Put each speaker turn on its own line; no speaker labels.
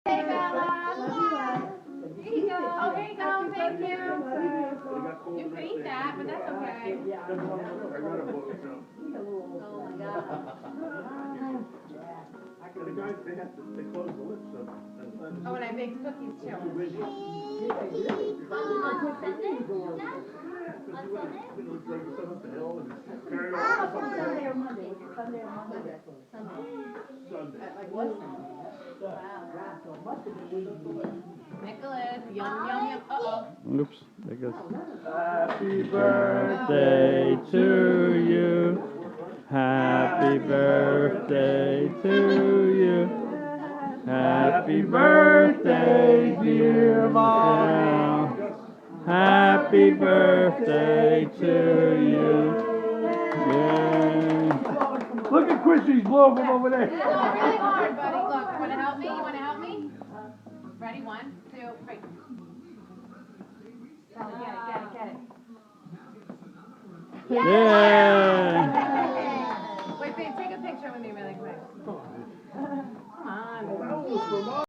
Hey, Bella. Here you go. Oh, here you go. Thank you. You can eat that, but that's okay. Oh my God.
The guys, they close the lips up.
Oh, and I make cookies too.
Sunday or Monday. Sunday or Monday.
Sunday.
Like what? Wow.
Nicholas, yum, yum, yum. Uh-oh.
Oops, there goes. Happy birthday to you. Happy birthday to you. Happy birthday, dear Mom. Happy birthday to you. Yay.
Look at Chris, he's blowing from over there.
It's not really hard, buddy. Look, you want to help me? You want to help me? Ready? 1, 2, 3. Oh, get it.
Yay.
Wait, babe, take a picture with me really quick. Come on.